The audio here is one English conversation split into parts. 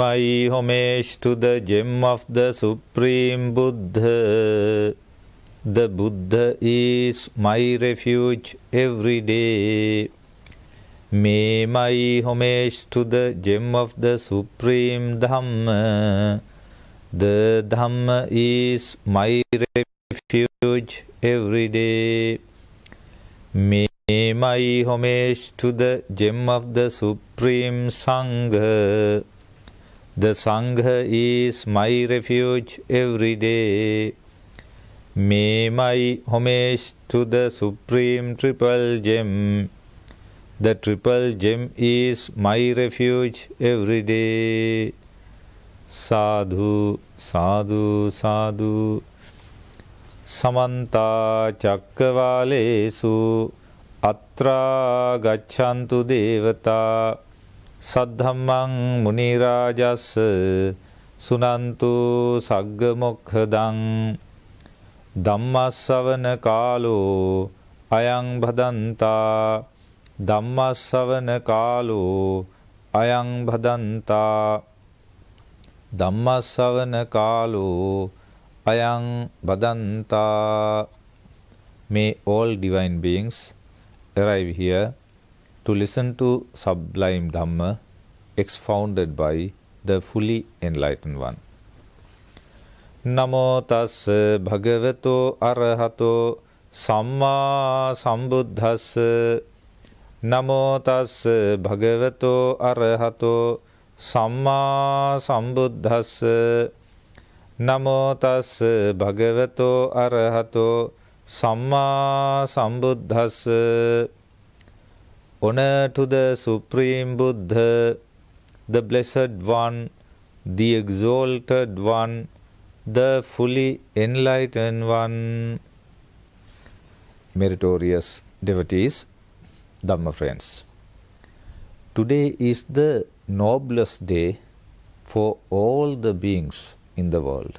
my homage to the gem of the Supreme Buddha. The Buddha is my refuge every day. May my homage to the gem of the Supreme Dhamma. The Dhamma is my refuge every day. May my homage to the gem of the Supreme Sangha. The Sangha is my refuge every day. May my homage to the Supreme Triple Gem. The Triple Gem is my refuge every day. Sadhu, sadhu, sadhu. Samanta Chakkavalesu Atra Gacchantu Devata Saddhammang Munirajas Sunantu Saggamokkadang Dhammasavana Kalo Ayang Bhadanta Dhammasavana Kalo Ayang Bhadanta Dhammasavana Kalo Ayang Bhadanta. May all divine beings arrive here to listen to sublime Dhamma expounded by the fully enlightened one. Namo tassa bhagavato arahato samma sambuddhassa. Namo tassa bhagavato arahato samma sambuddhassa. Namo tassa bhagavato arahato samma sambuddhassa. Honor to the Supreme Buddha, the Blessed One, the Exalted One, the fully enlightened One. Meritorious devotees, Dhamma friends, today is the noblest day for all the beings in the world,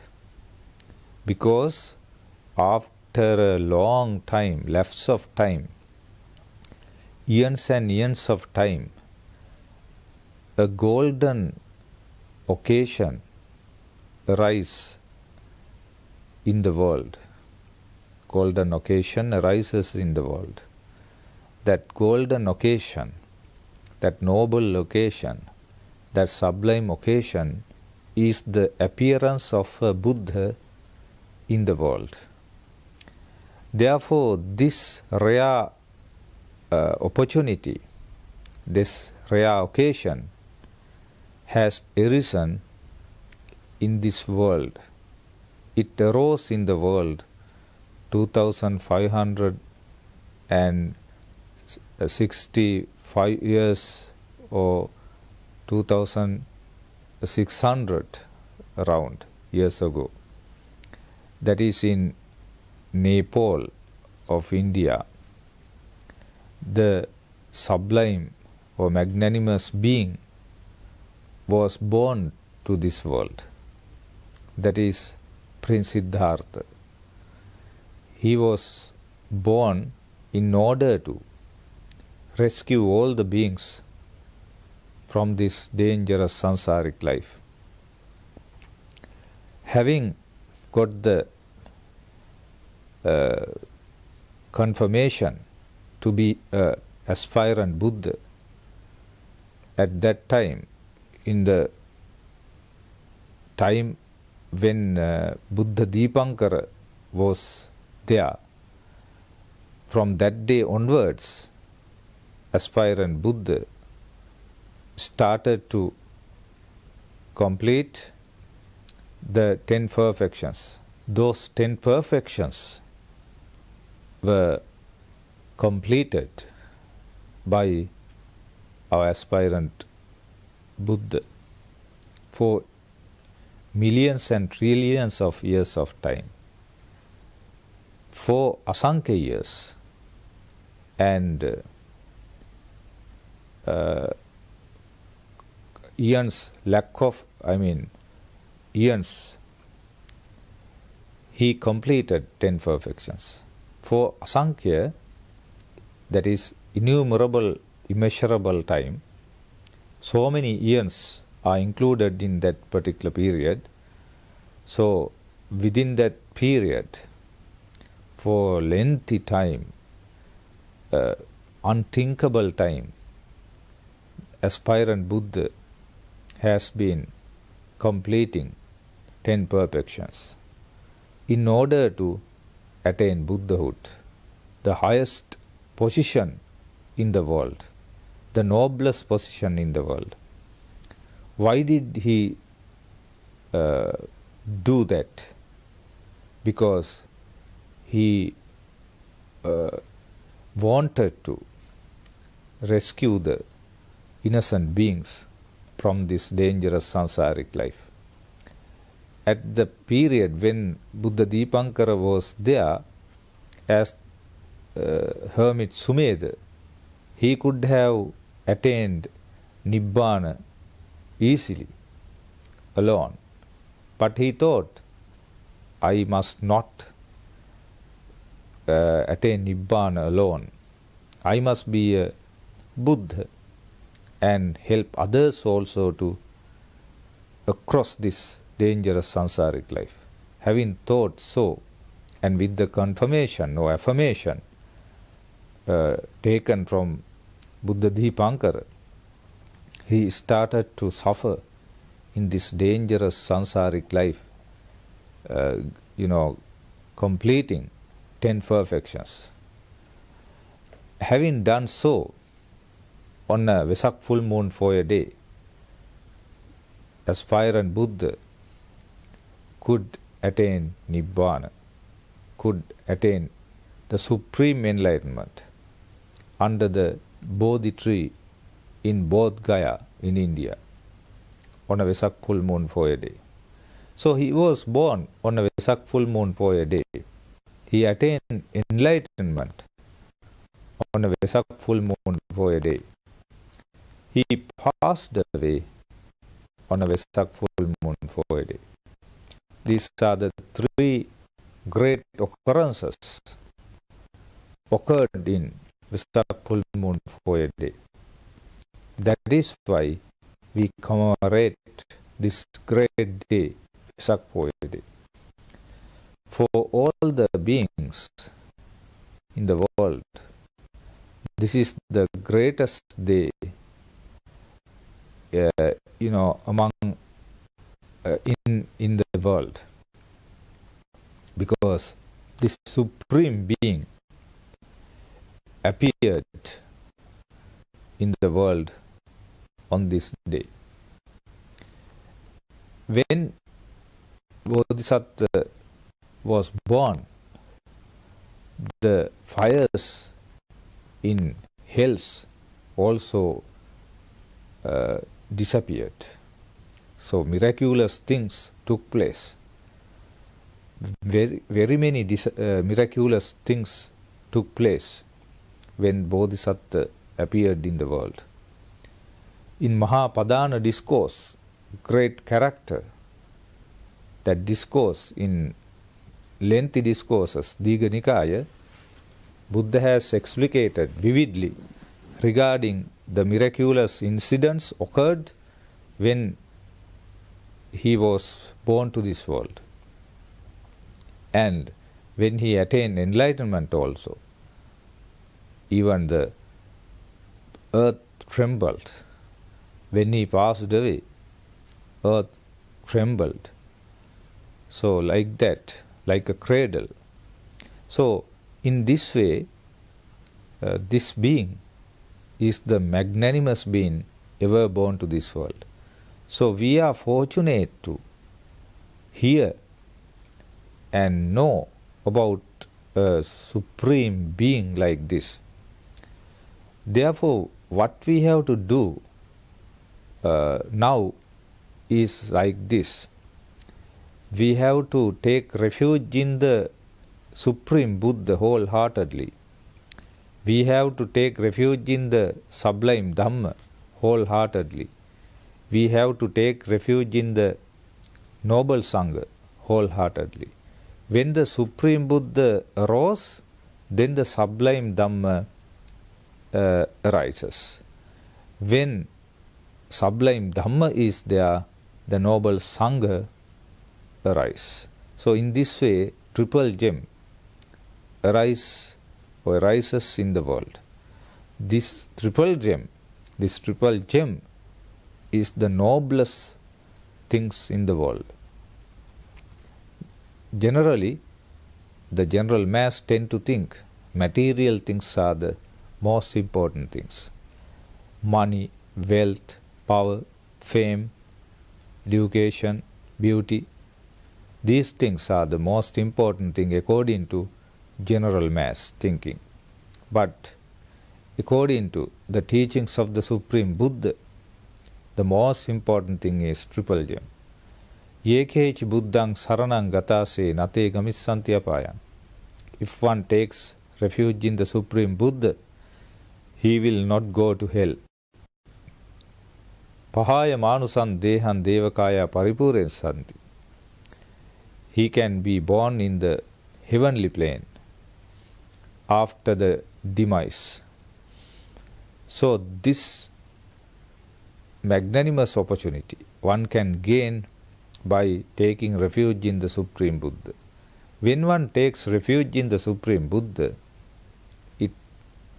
because after a long time, lapse of time, years and years of time, a golden occasion arises in the world. Golden occasion arises in the world. That golden occasion, that noble occasion, that sublime occasion is the appearance of a Buddha in the world. Therefore, this rare opportunity, this rare occasion has arisen in this world. It arose in the world 2565 years or 2600 around years ago. That is in Nepal of India. The sublime or magnanimous being was born to this world. That is Prince Siddhartha. He was born in order to rescue all the beings from this dangerous sansaric life. Having got the confirmation to be an aspirant Buddha, at that time, in the time when Buddha Dipankara was there, from that day onwards, aspirant Buddha started to complete the 10 perfections. Those 10 perfections were completed by our aspirant Buddha for millions and trillions of years of time, for asankhya years, and eons, eons, he completed 10 perfections. For asankhya, that is innumerable, immeasurable time, so many eons are included in that particular period. So within that period, for lengthy time, unthinkable time, aspirant Buddha has been completing 10 perfections in order to attain Buddhahood, the highest position in the world, the noblest position in the world. Why did he do that? Because he wanted to rescue the innocent beings from this dangerous samsaric life. At the period when Buddha Dipankara was there as hermit Sumedha, he could have attained Nibbana easily, alone. But he thought, I must not attain Nibbana alone. I must be a Buddha and help others also to cross this dangerous samsaric life. Having thought so, and with the confirmation or affirmation taken from Buddha Dipankara, he started to suffer in this dangerous samsaric life, completing 10 perfections. Having done so, on a Vesak full moon for a day, aspirant Buddha could attain Nibbana, could attain the supreme enlightenment under the Bodhi tree in Bodh Gaya in India on a Vesak full moon for a day. So he was born on a Vesak full moon for a day. He attained enlightenment on a Vesak full moon for a day. He passed away on a Vesak full moon for a day. These are the three great occurrences occurred in Vesak full moon for a day. That is why we commemorate this great day, Vesak for a day. For all the beings in the world, this is the greatest day, among in the world, because this supreme being appeared in the world on this day. When Bodhisattva was born, the fires in hells also disappeared. So miraculous things took place. Very many miraculous things took place when Bodhisattva appeared in the world. In Mahapadana discourse, great character, that discourse in lengthy discourses, Digha Nikaya, Buddha has explicated vividly regarding the miraculous incidents occurred when he was born to this world, and when he attained enlightenment also. Even the earth trembled. When he passed away, earth trembled. So like that, like a cradle. So in this way, this being is the magnanimous being ever born to this world. So we are fortunate to hear and know about a supreme being like this. Therefore, what we have to do now is like this. We have to take refuge in the Supreme Buddha wholeheartedly. We have to take refuge in the sublime Dhamma wholeheartedly. We have to take refuge in the noble Sangha wholeheartedly. When the Supreme Buddha arose, then the sublime Dhamma arises. When sublime Dhamma is there, the noble Sangha arise. So in this way, triple gem arises in the world. This triple gem is the noblest things in the world. Generally, the general mass tend to think material things are the most important things. Money, wealth, power, fame, education, beauty. These things are the most important thing according to general mass thinking. But according to the teachings of the Supreme Buddha, the most important thing is triple gem. Yekechi buddhang saranang gatase nate gamissanti apayam. If one takes refuge in the Supreme Buddha, he will not go to hell. Pahaya manusan dehan devakaya paripuren santi. He can be born in the heavenly plane after the demise. So this magnanimous opportunity one can gain by taking refuge in the Supreme Buddha. When one takes refuge in the Supreme Buddha, it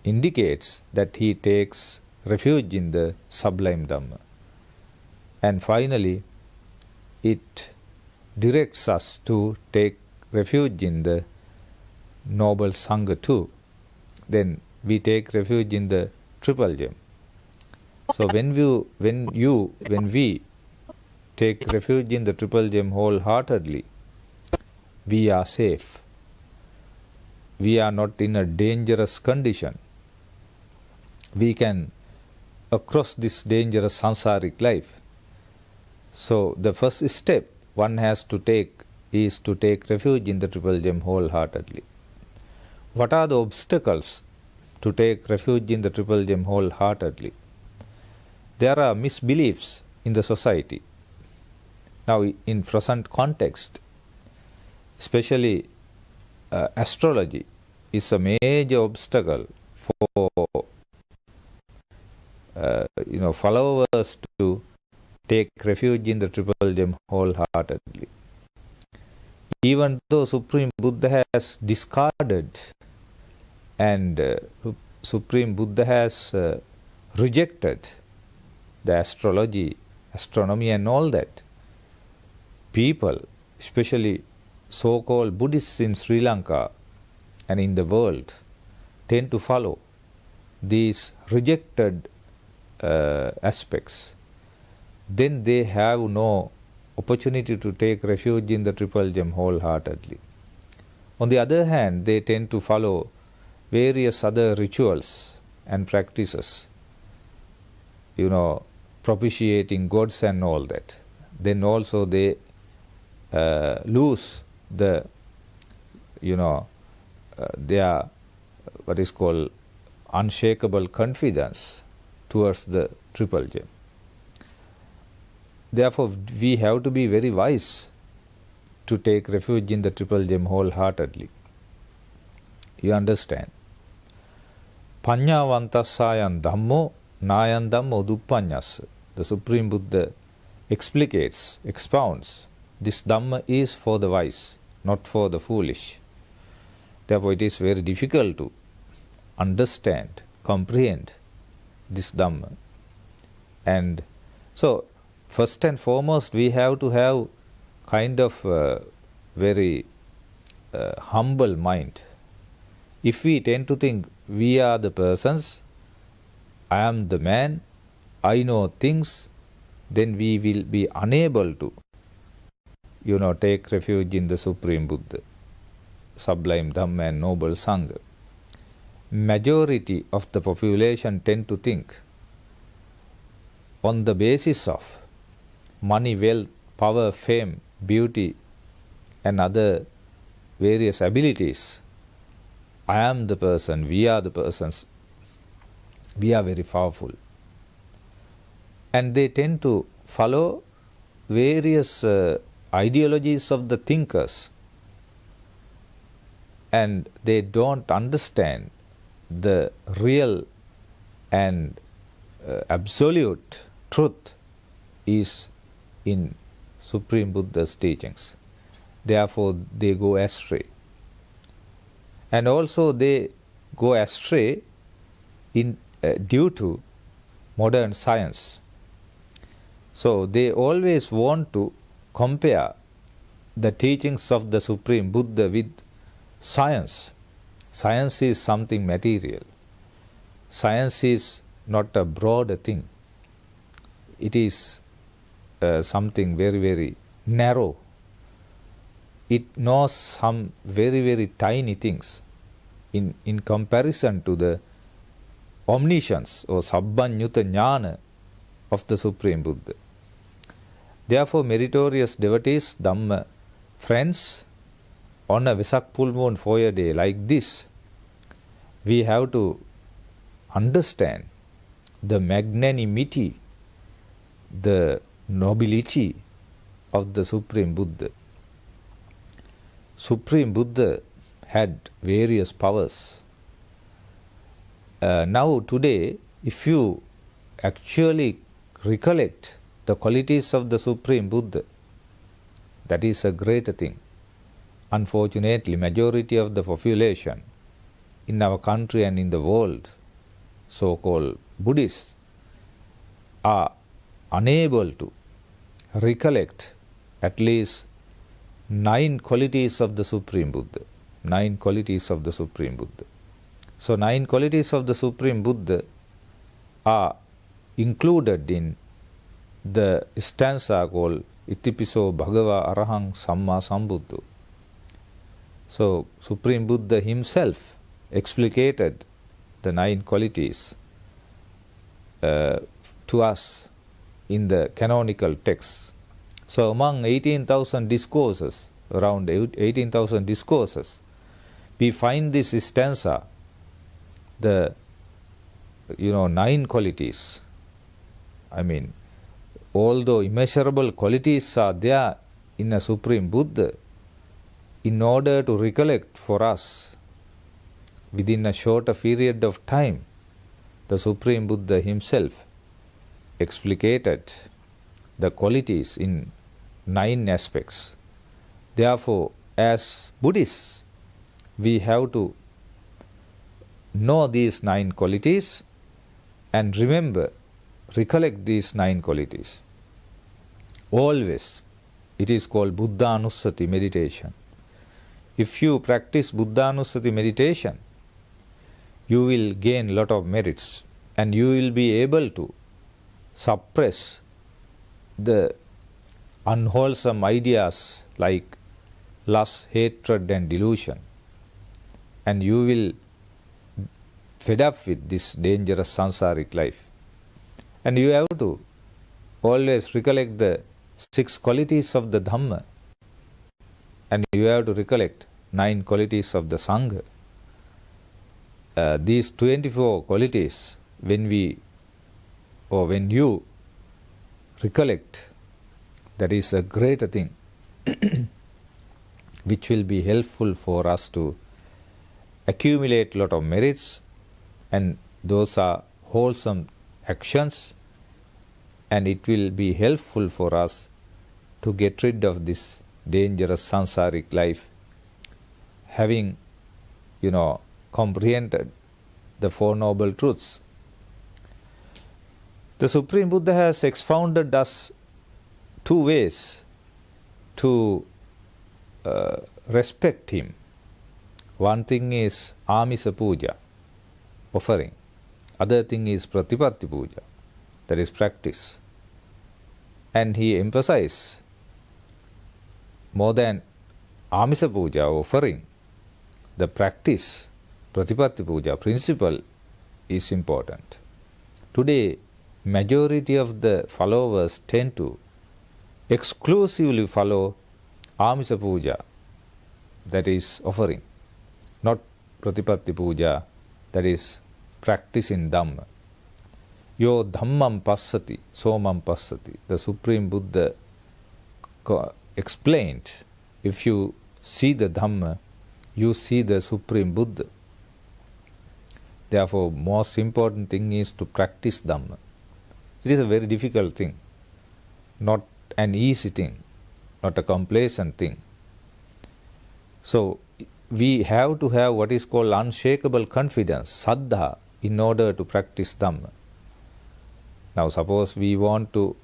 indicates that he takes refuge in the sublime Dhamma. And finally, it directs us to take refuge in the noble Sangha too. Then we take refuge in the triple gem. So when we take refuge in the triple gem wholeheartedly, we are safe. We are not in a dangerous condition. We can cross this dangerous sansaric life. So the first step one has to take is to take refuge in the triple gem wholeheartedly. What are the obstacles to take refuge in the triple gem wholeheartedly? There are misbeliefs in the society. Now, in present context, especially astrology is a major obstacle for followers to take refuge in the triple gem wholeheartedly. Even though Supreme Buddha has discarded and Supreme Buddha has rejected the astrology, astronomy and all that, people, especially so-called Buddhists in Sri Lanka and in the world, tend to follow these rejected aspects. Then they have no opportunity to take refuge in the triple gem wholeheartedly. On the other hand, they tend to follow various other rituals and practices, propitiating gods and all that. Then also they lose the, their what is called unshakable confidence towards the triple gem. Therefore, we have to be very wise to take refuge in the triple gem wholeheartedly. You understand? Panyavantasayan Dhammo Nayan Dhammo Duppanyas. The Supreme Buddha expounds, this Dhamma is for the wise, not for the foolish. Therefore, it is very difficult to understand, comprehend this Dhamma. And so, first and foremost, we have to have kind of very humble mind. If we tend to think we are the persons, I am the man, I know things, then we will be unable to, take refuge in the Supreme Buddha, sublime Dhamma and noble Sangha. Majority of the population tend to think on the basis of money, wealth, power, fame, beauty and other various abilities. I am the person, we are the persons, we are very powerful. And they tend to follow various ideologies of the thinkers, and they don't understand the real and absolute truth is in Supreme Buddha's teachings. Therefore, they go astray. And also they go astray due to modern science. So they always want to compare the teachings of the Supreme Buddha with science. Science is something material. Science is not a broader thing. It is something very, very narrow. It knows some very, very tiny things in comparison to the omniscience or sabbanyuta jnana of the Supreme Buddha. Therefore, meritorious devotees, Dhamma friends, on a Vesak full moon fire day like this, we have to understand the magnanimity, the nobility of the Supreme Buddha. Supreme Buddha had various powers. Now today, if you actually recollect the qualities of the Supreme Buddha, that is a great thing. Unfortunately, majority of the population in our country and in the world, so-called Buddhists, are unable to recollect at least 9 qualities of the Supreme Buddha. 9 qualities of the Supreme Buddha. So 9 qualities of the Supreme Buddha are included in the stanza called Itipiso Bhagava Arahang Samma Sambuddho. So Supreme Buddha himself explicated the 9 qualities to us in the canonical texts. So among 18,000 discourses, around 18,000 discourses, we find this stanza, the 9 qualities. I mean, although immeasurable qualities are there in a Supreme Buddha, in order to recollect for us within a shorter period of time, the Supreme Buddha himself explicated the qualities in 9 aspects. Therefore, as Buddhists, we have to know these 9 qualities and recollect these 9 qualities. Always, it is called Buddhanussati meditation. If you practice Buddhanussati meditation, you will gain a lot of merits and you will be able to suppress the unwholesome ideas like lust, hatred and delusion. And you will fed up with this dangerous sansaric life. And you have to always recollect the 6 qualities of the Dhamma. And you have to recollect 9 qualities of the Sangha. These 24 qualities, when you recollect, that is a greater thing which will be helpful for us to accumulate a lot of merits, and those are wholesome actions, and it will be helpful for us to get rid of this dangerous sansaric life, having comprehended the Four Noble Truths. The Supreme Buddha has expounded us 2 ways to respect him. One thing is Amisa Puja, offering. Other thing is Pratipatti Puja, that is practice. And he emphasized more than Amisa Puja, offering, the practice, Pratipatti Puja, principle is important. Today, majority of the followers tend to exclusively follow Amisa Puja, that is offering, not Pratipatti Puja, that is practice in Dhamma. Yo Dhammam Passati, Somam Passati. The Supreme Buddha explained, if you see the Dhamma, you see the Supreme Buddha. Therefore, most important thing is to practice Dhamma. It is a very difficult thing, not an easy thing, not a complacent thing. So we have to have what is called unshakable confidence, saddha, in order to practice Dhamma. Now suppose you want to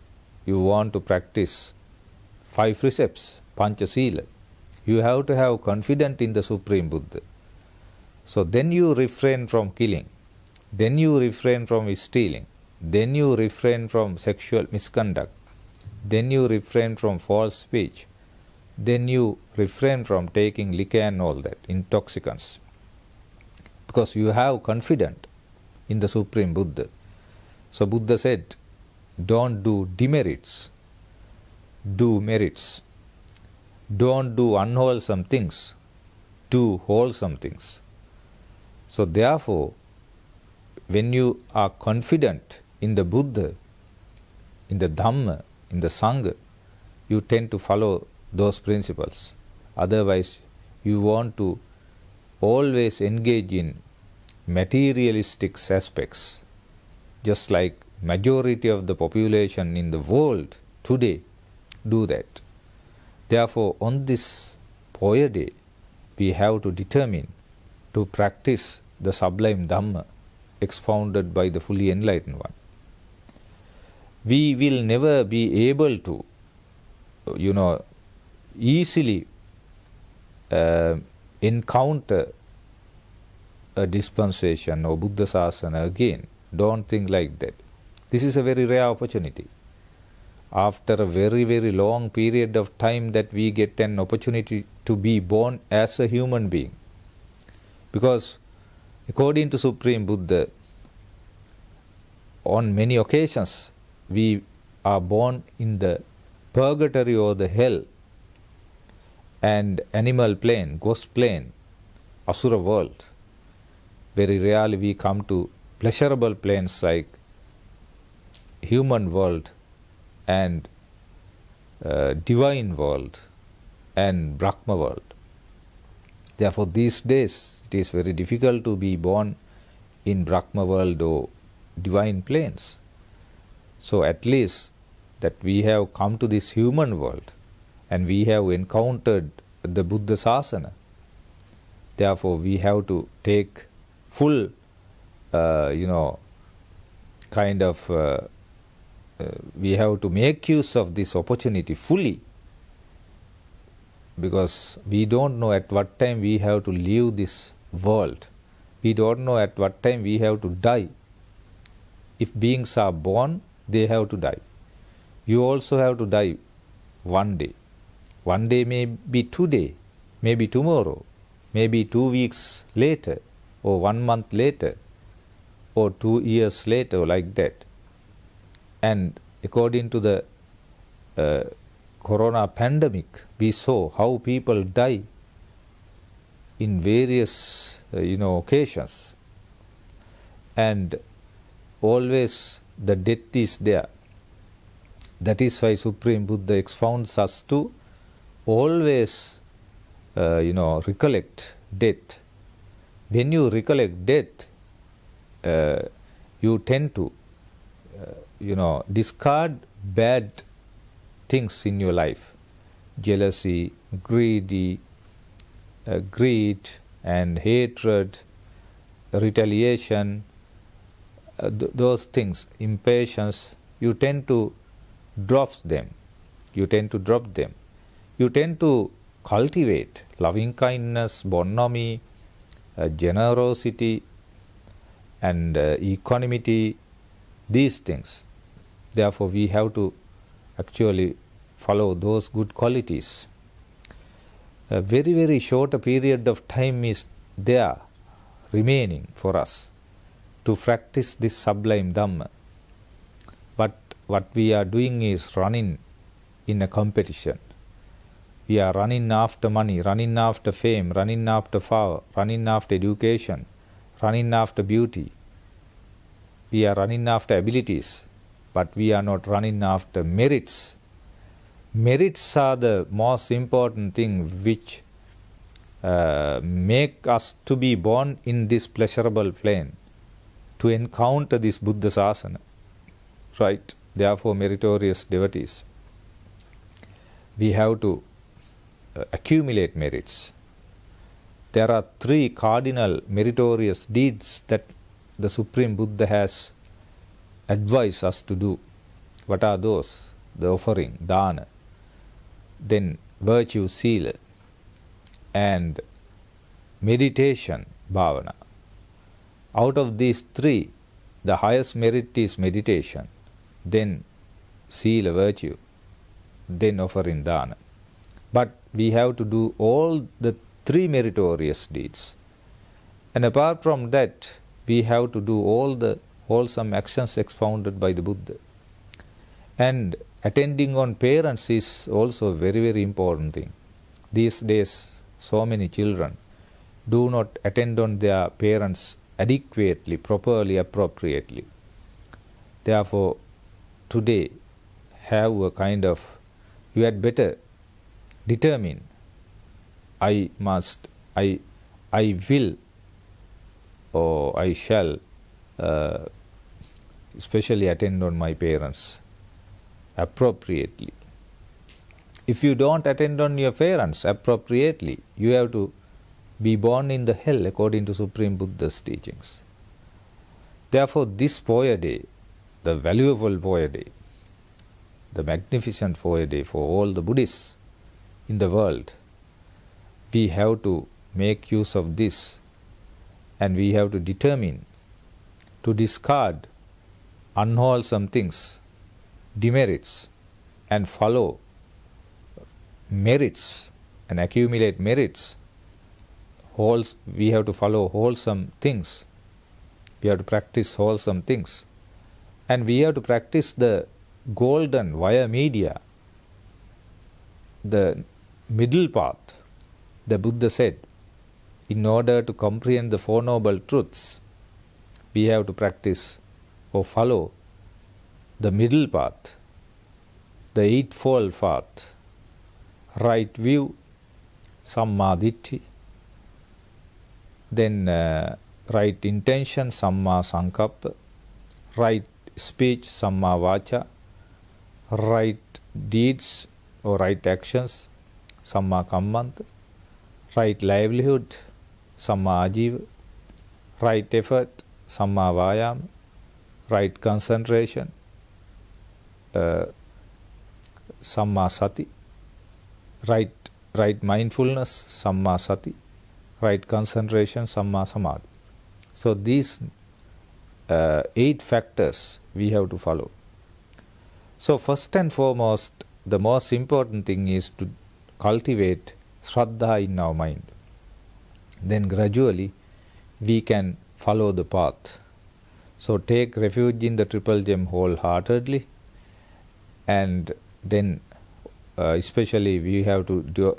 practice 5 precepts, Pancha Sila. You have to have confidence in the Supreme Buddha. So then you refrain from killing, then you refrain from stealing, then you refrain from sexual misconduct, then you refrain from false speech, then you refrain from taking liquor and all that, intoxicants. Because you have confidence in the Supreme Buddha. So Buddha said, don't do demerits, do merits. Don't do unwholesome things, do wholesome things. So therefore, when you are confident in the Buddha, in the Dhamma, in the Sangha, you tend to follow those principles. Otherwise, you want to always engage in materialistic aspects, just like majority of the population in the world today do that. Therefore, on this Poya Day, we have to determine to practice the sublime Dhamma expounded by the fully enlightened one. We will never be able to, easily encounter a dispensation or Buddha Sasana again. Don't think like that. This is a very rare opportunity. After a very, very long period of time that we get an opportunity to be born as a human being. Because according to Supreme Buddha, on many occasions we are born in the purgatory or the hell and animal plane, ghost plane, asura world. Very rarely we come to pleasurable planes like human world and divine world and Brahma world. Therefore, these days it is very difficult to be born in Brahma world or divine planes. So at least that we have come to this human world and we have encountered the Buddha Sasana. Therefore, we have to take full, we have to make use of this opportunity fully, because we don't know at what time we have to leave this world. We don't know at what time we have to die. If beings are born, they have to die. You also have to die one day. One day may be today, maybe tomorrow, maybe 2 weeks later, or 1 month later, or 2 years later, like that. And according to the corona pandemic, we saw how people die in various occasions, and always the death is there. That is why Supreme Buddha expounds us to always recollect death. When you recollect death, you tend to discard bad things in your life, jealousy, greed and hatred, retaliation, those things, impatience. You tend to drop them. You tend to cultivate loving kindness, bonhomie, generosity and equanimity, these things. Therefore, we have to actually follow those good qualities. A very, very short period of time is there remaining for us to practice this sublime Dhamma. But what we are doing is running in a competition. We are running after money, running after fame, running after power, running after education, running after beauty. We are running after abilities, but we are not running after merits. Merits are the most important thing which make us to be born in this pleasurable plane, to encounter this Buddha Sasana. right? Therefore, meritorious devotees, we have to accumulate merits. There are 3 cardinal meritorious deeds that the Supreme Buddha has advised us to do. What are those? The offering, Dana, then virtue, Sila, and meditation, Bhavana. Out of these 3, the highest merit is meditation, then Sila, virtue, then offering, Dana. But we have to do all the 3 meritorious deeds. And apart from that, we have to do all the wholesome actions expounded by the Buddha. And attending on parents is also a very, very important thing. These days, so many children do not attend on their parents adequately, properly, appropriately. Therefore, today, have a kind of, you had better determine, I must, I will, or I shall especially attend on my parents appropriately. If you don't attend on your parents appropriately, you have to be born in the hell according to Supreme Buddha's teachings. Therefore, this Poya Day, the valuable Poya Day, the magnificent Poya Day for all the Buddhists in the world, we have to make use of this, and we have to determine to discard unwholesome things, demerits, and follow merits and accumulate merits. We have to follow wholesome things. We have to practice wholesome things. And we have to practice the golden via media, the middle path. The Buddha said, in order to comprehend the Four Noble Truths, we have to practice or follow the middle path, the Eightfold Path, right view, Samma-ditthi, then right intention, Samma-sankappa, right speech, Samma-vaca, right deeds or right actions, Samma-kammanta, right livelihood, Samma-ajiva, right effort, Samma-vayama, right concentration, Samma-sati, right mindfulness, Samma-sati, right concentration, Samma-samadhi. So these 8 factors we have to follow. So first and foremost, the most important thing is to cultivate Shraddha in our mind. Then gradually we can follow the path. So take refuge in the Triple Gem wholeheartedly, and then especially we have to do,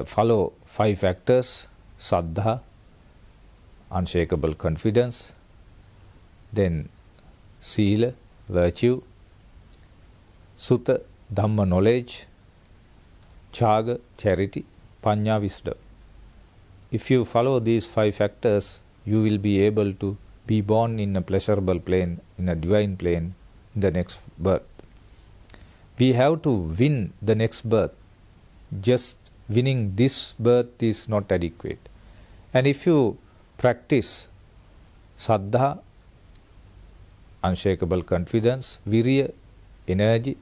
follow 5 factors: Saddha, unshakable confidence, then Sila, virtue, Sutta, Dhamma, knowledge, Chaga, charity, Panya, wisdom. If you follow these 5 factors, you will be able to be born in a pleasurable plane, in a divine plane, in the next birth. We have to win the next birth. Just winning this birth is not adequate. And if you practice Saddha, unshakable confidence, Virya, energy,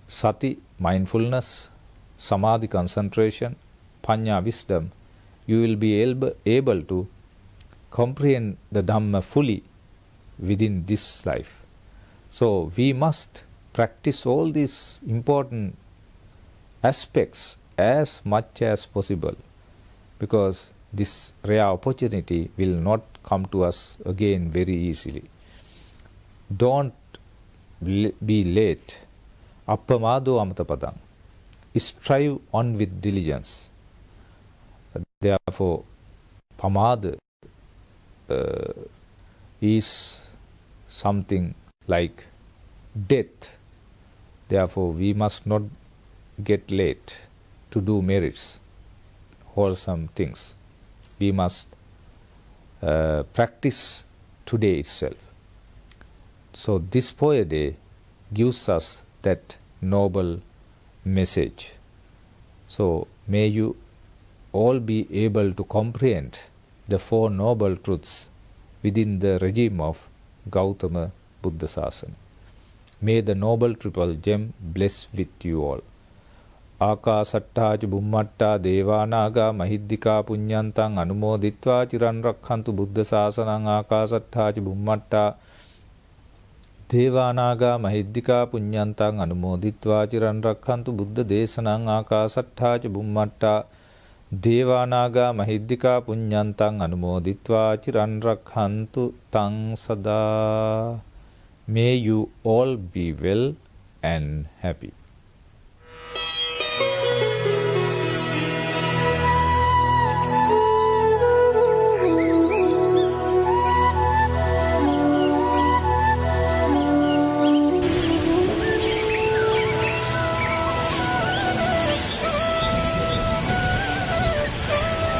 Sati, mindfulness, Samadhi, concentration, Panya, wisdom, you will be able to comprehend the Dhamma fully within this life. So we must practice all these important aspects as much as possible, because this rare opportunity will not come to us again very easily. Don't be late. Appamado amatapadam. Strive on with diligence. Therefore, pamada is something like death. Therefore, we must not get late to do merits, wholesome things. We must practice today itself. So this Poya Day gives us that noble message. So may you all be able to comprehend the four noble truths within the regime of Gautama Buddha Sasana. May the noble triple gem bless with you all. Akasatta ca bummatta devanaga mahiddika punyantang anumoditva chiran rakhantu Buddha Sasanang. Akasatta ca bummatta devanaga mahiddika punyantang anumoditva chiran rakhantu Buddha Desanang. Akasatta ca bummatta devanaga mahiddika punyantang anumoditva chiran rakhantu tang sada. May you all be well and happy.